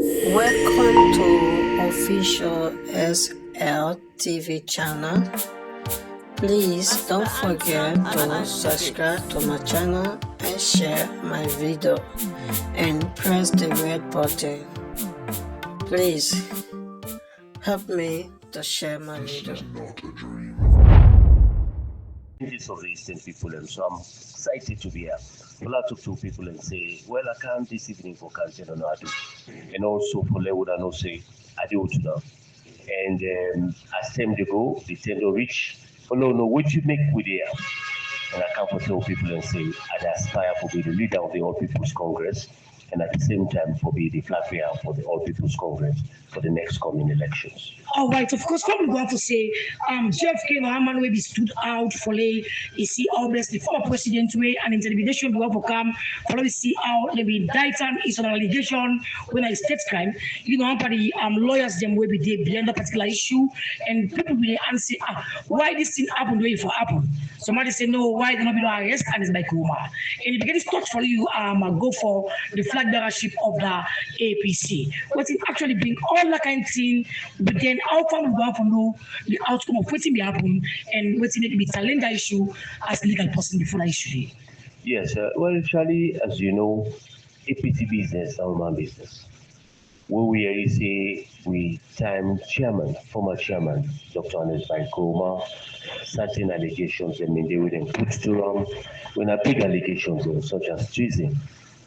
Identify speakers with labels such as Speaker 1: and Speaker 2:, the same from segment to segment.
Speaker 1: Welcome to official SL TV channel. Please don't forget to subscribe to my channel and share my video and press the red button. Please help me to share my video.
Speaker 2: This of the Eastern people, and so I'm excited to be here. Well, I talk to people and say, well, I come this evening for Kanchen and Adu, and also for Lewood and say, I do to them. And as time to go, they tend to reach, follow no what you make with here. And I come for tell people and say, I aspire to be the leader of the All People's Congress, and at the same time for be the Flagbearer for the All People's Congress for the next coming elections.
Speaker 3: All right, of course, come we have to say, JFK Mohamed will be stood out for you see obviously the former president way and intimidation we have to come for we see how they be indicted is an allegation when I state crime. You know, the lawyers them will be there behind that particular issue, and people will answer why this thing happened way for happen. Somebody say no, why they not be no arrest and it's by coma. And if you get this touch for you, go for the flag bearership of the APC. What it actually bring all that kind of thing, but then how far we go for know the outcome of what's be happen and what's need to be challenge the issue as a legal person before the issue.
Speaker 2: Yes, well, Charlie, as you know, APC business, our man business. Where we say we time chairman, former chairman, Dr. Anes Baikoma, certain allegations and they will then put to when a big allegations such as treason,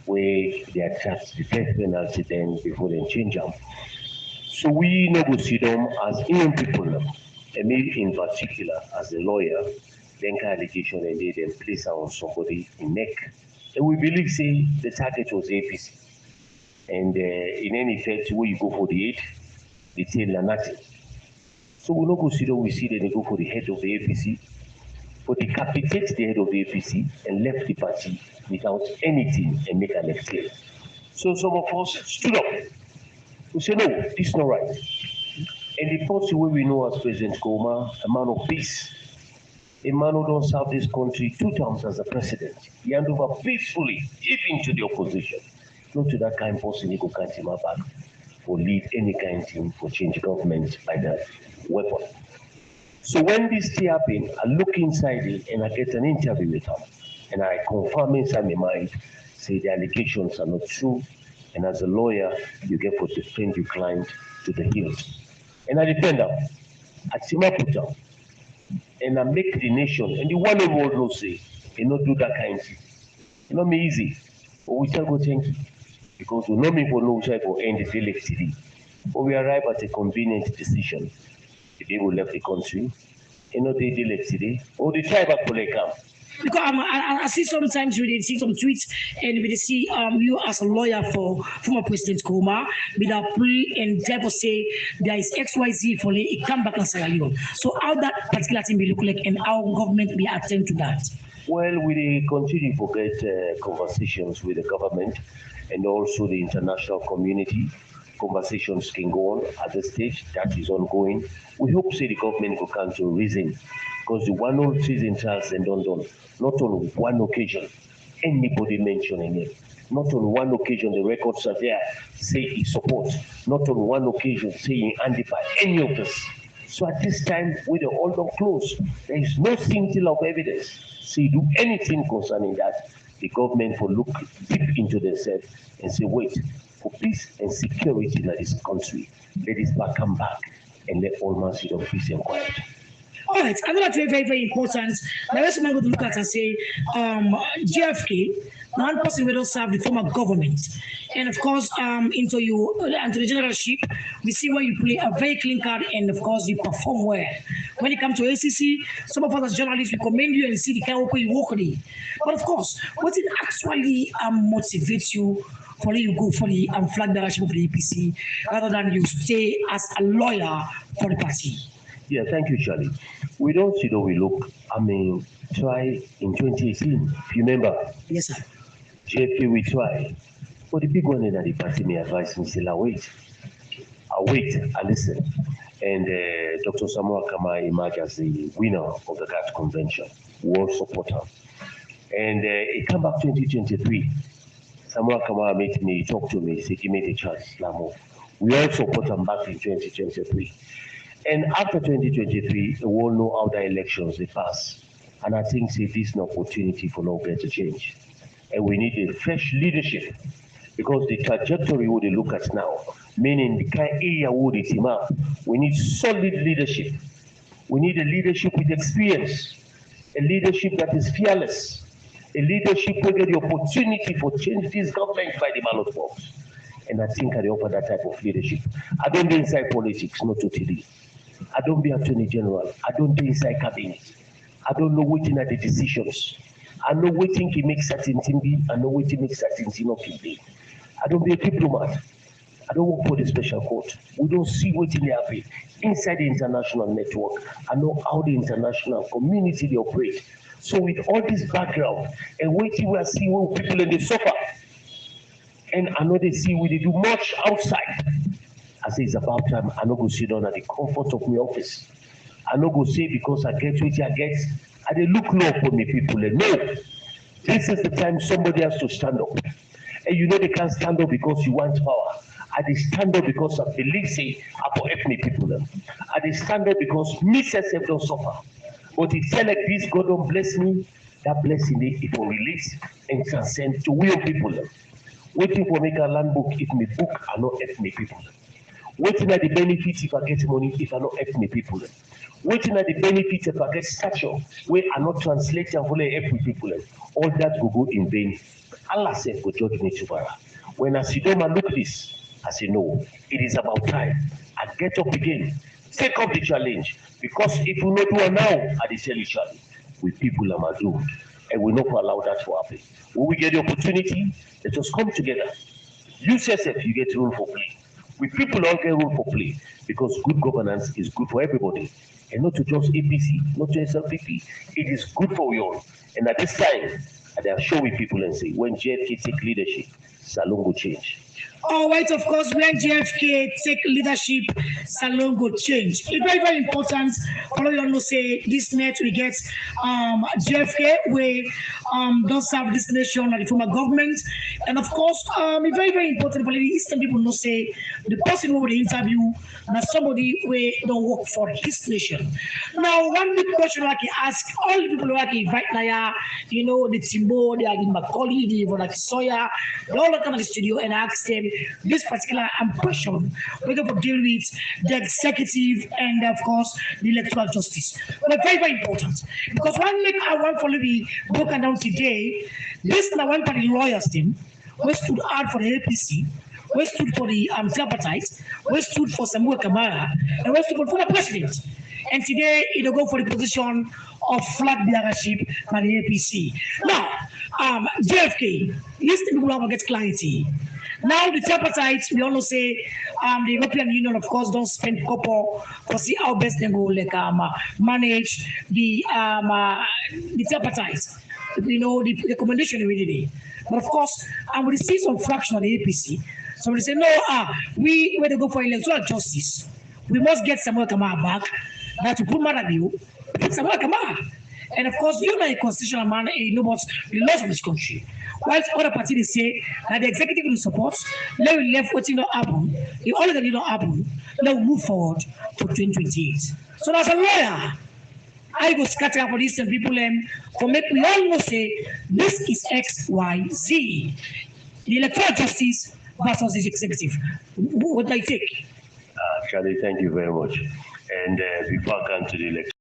Speaker 2: where they attract the death penalty then before they change them. So we negotiate them as young people, and me in particular as a lawyer, then allegation and they then place on somebody in neck. And we believe say the target was APC. And in any effect, where you go for the aid, they tell nothing. So we don't consider we see that they go for the head of the APC, for decapitate the head of the APC and left the party without anything and make an escape. So some of us stood up. We say, no, this is not right. And the party where we know as President Koma, a man of peace, a man who don't serve this country 2 times as a president. He hand over peacefully, even to the opposition. Not to that kind of person who can't him back for lead any kind of thing for change government by that weapon. So when this thing happened, I look inside it and I get an interview with him. And I confirm inside my mind, say the allegations are not true. And as a lawyer, you get to defend your client to the hilt. And I defend them. I see my put down. And I make the nation, and the one who will not say, and not do that kind of thing. It's not me easy. But we tell go thank you. Because we know me for no side for end the village city. But we arrive at a convenient decision. The day we left the country, and not the village city, or the tribe actually come.
Speaker 3: Because I see sometimes we see some tweets and we see you as a lawyer for former President Koma with a plea and therefore say there is XYZ for it come back in Sierra Leone. So how that particular thing will look like and how government will attend to that?
Speaker 2: Well, we continue to get conversations with the government and also the international community. Conversations can go on at the stage that is ongoing. We hope say the government will come to reason because the one old treason trials and done, not on one occasion, anybody mentioning it. Not on one occasion the records are there, say he supports. Not on one occasion saying Andy by any of us. So at this time, with the all door closed, there is no scintilla of evidence. Say do anything concerning that. The government will look deep into themselves and say, wait, for peace and security in this country, let this back come back and let all man sit of peace and quiet.
Speaker 3: All right, I know that's very, very, very important. Now let's go to look at and say, JFK, one person will serve the former government. And of course, into the generalship, we see where you play a very clean card and of course you perform well. When it comes to ACC, some of us as journalists, we commend you and see the kind of way you work on it. But of course, what it actually motivates you for you go for the flag bearership of the APC rather than you stay as a lawyer for the party?
Speaker 2: Yeah, thank you, Charlie. We don't see though we look. Try in 2018, if you remember.
Speaker 3: Yes, sir.
Speaker 2: JFK, we try. But the big one in the party may advise me, say, wait. I listen. And Dr. Samuel Kamara emerged as the winner of the CAT convention, world supporter. And it came back 2023. Samuel Kamara met me, he talked to me, he said, give me the chance, Lamo. We all support him back in 2023. And after 2023, we all know how the elections they pass. And I think this is an opportunity for Norway to change. And we need a fresh leadership because the trajectory we look at now, meaning the kind of area we team up, we need solid leadership. We need a leadership with experience, a leadership that is fearless, a leadership who get the opportunity for change this government by the ballot box. And I think I offer that type of leadership. I don't be inside politics, not totally. I don't be attorney general. I don't be inside cabinet. I don't know waiting at the decisions. I know waiting to make certain thing be. I know waiting make certain thing not be. I don't be a diplomat. I don't work for the special court. We don't see waiting they happen inside the international network. I know how the international community they operate. So with all this background and waiting, we are seeing when people in the suffer. And I know they see we they do much outside. I say it's about time I no go sit down at the comfort of my office. I no go say because I get what I get, I dey look low for me people. And no, this is the time somebody has to stand up. And you know they can't stand up because you want power. I dey stand up because I believe say I for help me people. I dey stand up because me self don't suffer. But it tell like this, God don't bless me, that blessing it will release and transcend to real people. Waiting for make a land book if me book I not help me people. Waiting at the benefits if I get money if I not help me people. Waiting at the benefits if I get stature where I not translate and fully help me people. All that will go in vain. Allah said go judge me tomorrow. When I sit down and look at this, I say no, it is about time. I get up again, take up the challenge. Because if we not do it now, I tell you Charlie, we people are doomed. And we not allow that to happen. When we get the opportunity, let us come together. You yourself, you get room for play. We people all get room for play because good governance is good for everybody. And not to just APC, not to SLPP. It is good for we all. And at this time, they are showing people and say, when JFK take leadership, Salon will change.
Speaker 3: All right, of course, when JFK take leadership, Salon go change. It's very, very important. All you know say this net we get JFK we don't serve this nation like the former government. And of course, it's very, very important for the Eastern people know say the person who will interview now somebody we don't work for his nation. Now, one big question like he ask all the people like invite now, you know, the Timbo, the Macaulay, the Vonaki Sawyer, they all come to the studio and ask them this particular question. We're going to deal with the executive and, of course, the electoral justice. But very, very important. Because one make I want for be broken down today, this is one for the lawyers team, we stood out for the APC, we stood for the tripartite, we stood for Samuel Kamara, and we stood for the president. And today, it'll go for the position of Flagbearership by the APC. Now, JFK, these people have to get clarity. Now the tripartite, we all say the European Union, of course, don't spend copper to see how best they go like manage the tripartite. You know the recommendation already. But of course, we see some fraction of the APC. So we say no, we when they go for electoral justice, we must get Samuel Kamara back. That to put Maada Bio, put Samuel Kamara. And of course, you know a constitutional man, you know about the laws of this country. Whilst other parties say that the executive will support, let we left what not happen. If all of that did not happen, let we move forward to 2028. So as a lawyer, I go scatter for this and people for make we all know say this is X, Y, Z. The electoral justice versus the executive. What do I take?
Speaker 2: Charlie, thank you very much. And before I come to the election.